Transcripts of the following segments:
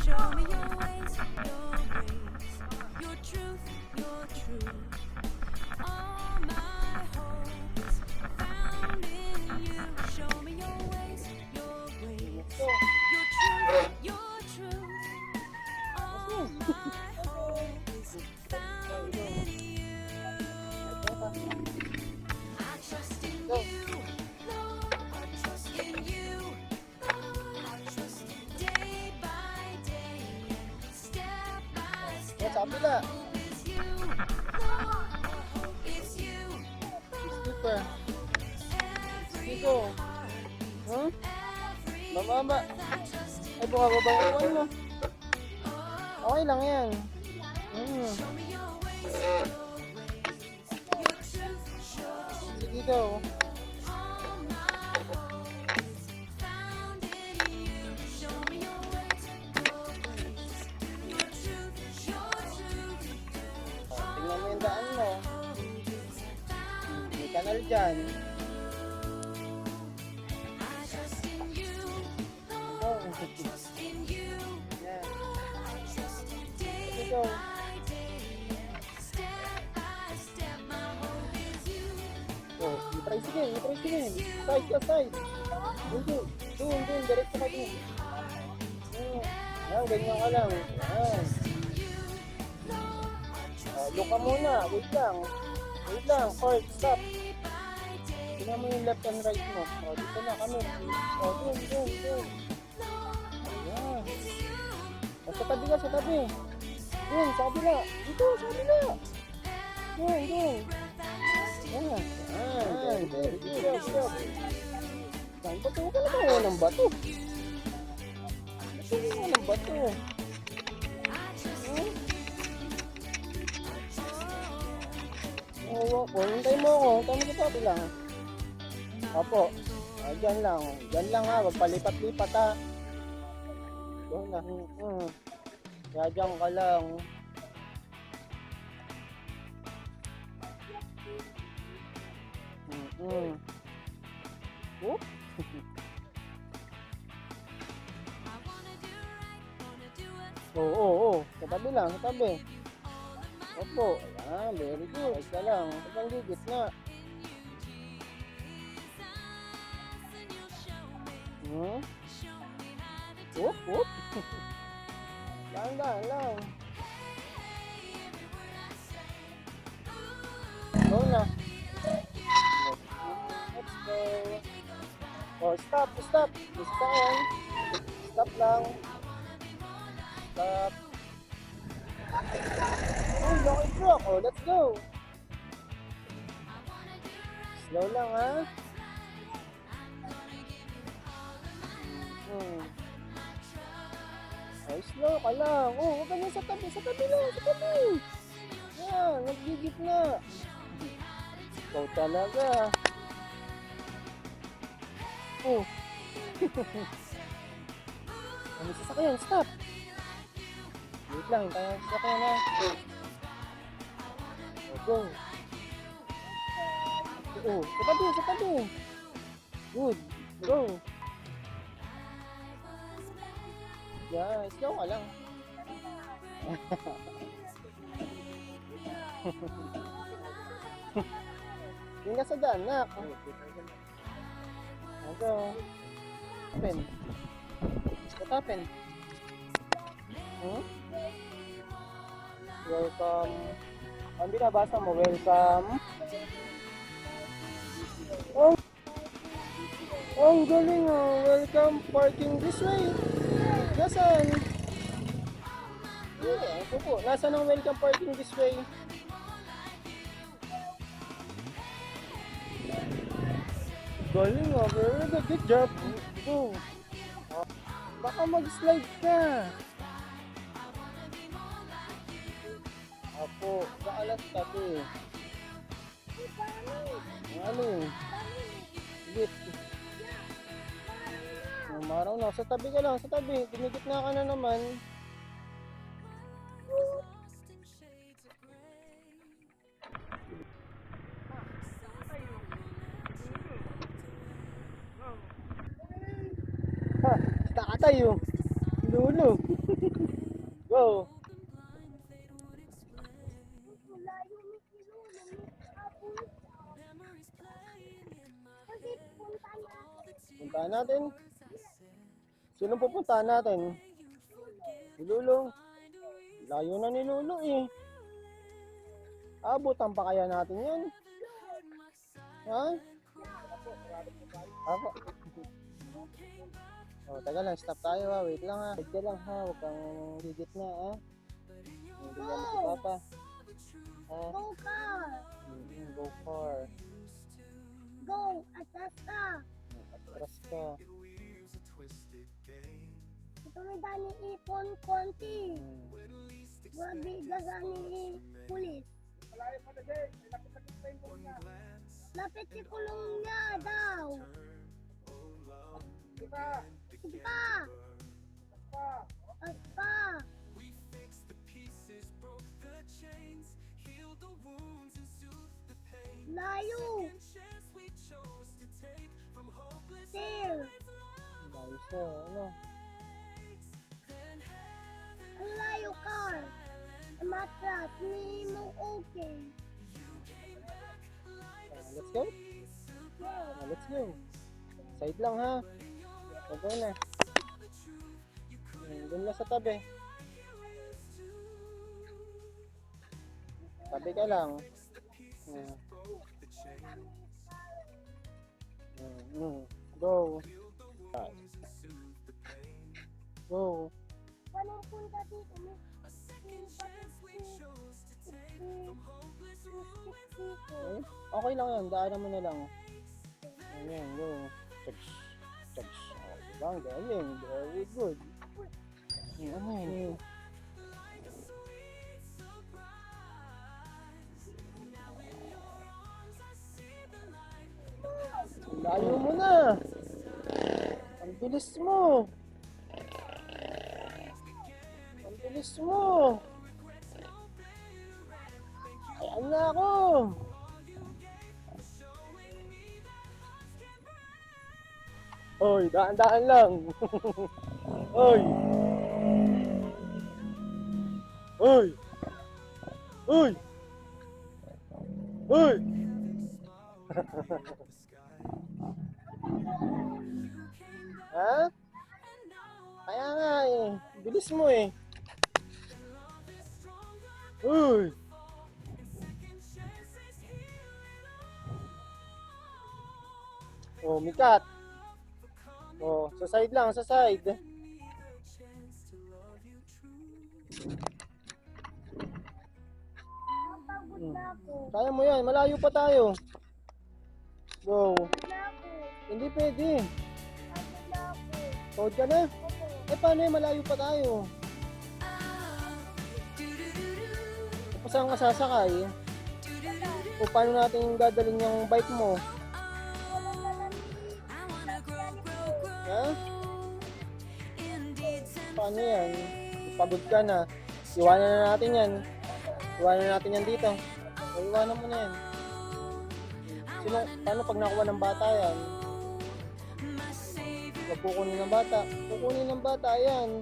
Show me your ways, your truth, your truth. All my hope is found in you. Show me your ways, your truth, your truth. All my hope is found in you. I trust in you, Lord. I trust in you, Lord. I trust day by day and step by step. Sa kabila. Hope is you, Lord. Hope is you, Skipper. every Dito. heartbeat, every Mababa. breath. I trust in Ay, bumababa yung phone mo. Okay lang yan. Show me your ways, your truth, show Sige daw. all my hope is found in you. Show me your ways, your truth, your truth. Tingnan mo yung daan mo. May kanal dyan. I trust in you, Oh. I trust in you, Yan. I trust day Ikaw. by day, step by step. My hope is you. Oh, i-tricycle. Side ka, side. Doon, diretso ka doon. Yan, ganyan ka lang. Yan. Look ka muna. Wait lang. Park, stop. Tingnan mo yung left and right mo. O, dito na kami. O, doon. Ayan. O, sa tabi ka, sa tabi. Doon, sa kabila. Dito, sa kabila. Doon. Ayan. Very good. Stop. Saan ba ito? Huwag ka na kawawa ng bato. Kawawa ng bato. Hintay mo ako. Hintay mo sa tabi lang. Opo. Diyan lang. Diyan lang ha. Huwag palipat-lipat ha. Doon na. Kaya diyan ka lang. Oh? Oo. Sa tabi lang. Sa tabi. Opo. Ayan. Very good. Ayos ka lang. Isang gigit na. Whoop. Dahan lang. Go na. Let's go. Oh, stop. Stop lang. Stop. Oh, lucky truck. Oh, let's go. Slow lang, ha? Oh, slow ka lang. Oh, huwag ka na sa tabi lang. Yan, naggigit na. Ikaw talaga. Oh. Ano sasakyan? Stop. Wait lang, kaya sasakyan na. Oh, go. Oh, sa tabi. Good. Go. Yeah, slow ka lang. Hindi ka sa daan, nak. Go. What happened? Welcome. Ang binabasa mo, welcome. Oh, ang galing oh. Welcome parking this way. Nasaan? Yeah, ako po. Nasaan ang welcome parking this way? Galing oh. Very good. Good job. Go. Baka mag-slide ka. Apo, sa alas tabi. Ano? Git. Maraw na. Sa tabi ka lang. Sa tabi. Ginigitna ka na naman. tayo. Lulu. Go. Puntahan natin. Sino pupuntahan natin? Si Lulong. Layo na ni Lulu eh. Abutan pa kaya natin yan? Ha? Apo. Oh, taga lang, stop tayo ha. Wait lang ha. Wait ka lang ha. Huwag kang higit na ha. Hindi yan si Papa. Ha? Go car! Go far. Go! Atras ka! Atras ka. Ito may dani ipon konti. Grabe gagani pulis. Lapit si kulong niya daw. Sige pa! Aspa! Layo! There! Ayos na. Ano? Ang layo car! Matras, hindi mo okay. Let's go. Let's go. Side lang ha. Huwag ko na. Doon lang sa tabi. Tabi ka lang. Go. Go. Anong punta dito? Okay lang yan. Daanan mo na lang. Ayan, go. Touch. Touch. Oh, diba? Ang galing. Very good. Ano yun? Layo mo na. Ang bilis mo. Ang bilis mo. Ayan na ako. Hoy, daan-daan lang. Hoy. Hoy. Hoy. Hoy. Ha? Kaya nga eh. Bilis mo eh. Uy. Oh, mikat. Oh, sa side lang, sa side. Napagod na ako. Kaya mo yan, malayo pa tayo. Go. Na ako. Hindi pwede. Pagod na ako. Toad ka na? Opo. Eh, paano eh, malayo pa tayo? Tapos saan ka sasakay? O paano natin dadalhin yung bike mo? Ha? Paano yan? Pagod ka na. Iwanan na natin yan. Iwanan na natin yan dito. O, iwanan mo na yan. Sino, paano pag nakuha ng bata yan? Huwag kukunin ng bata. Kukunin ng bata yan.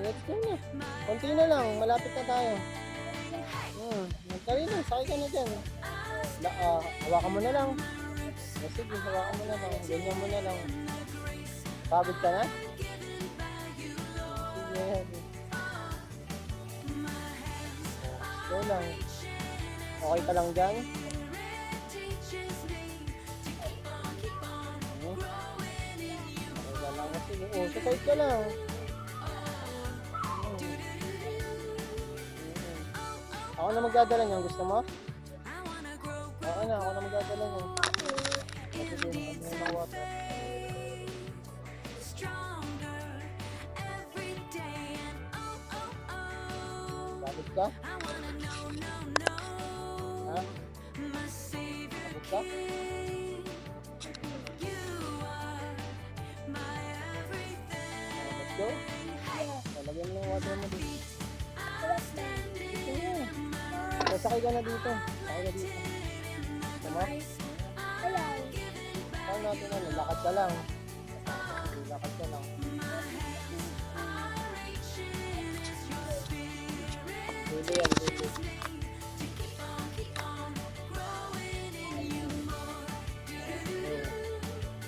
Let's go na. Konti na lang. Malapit na tayo. Magkali na. Sakay ka na dyan. Hawakan mo na lang. Sige, hawakan mo na lang. Ganyan mo na lang. Pagod ka na? Sige. Go lang. Okay ka lang dyan? Okay ka lang kasi. Sasayad ka lang. Ako na magdadala niyan. Gusto mo? Oo na, ako na magdadala niyan. Kasi din, ano yung water. Bakit ka? Ha? Bakit ka? Let's go. Lagyan mo ng water mo dito. Sakay ka na dito. Sakay ka dito. Tama? Ayaw. Saan natin ano? Lakad ka lang. Lakad ka lang. Dulo yan, dulo.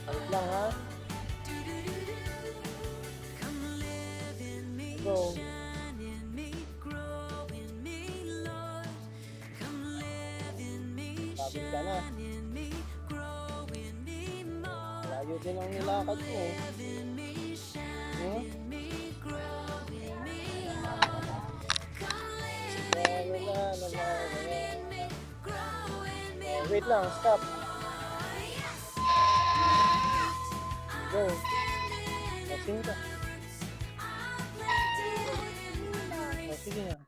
Ayos lang ha. Go. Pagod ka na. Layo din ang nilakad mo. Hmm? Wait lang, stop. Go. Lasing ka. Sige na.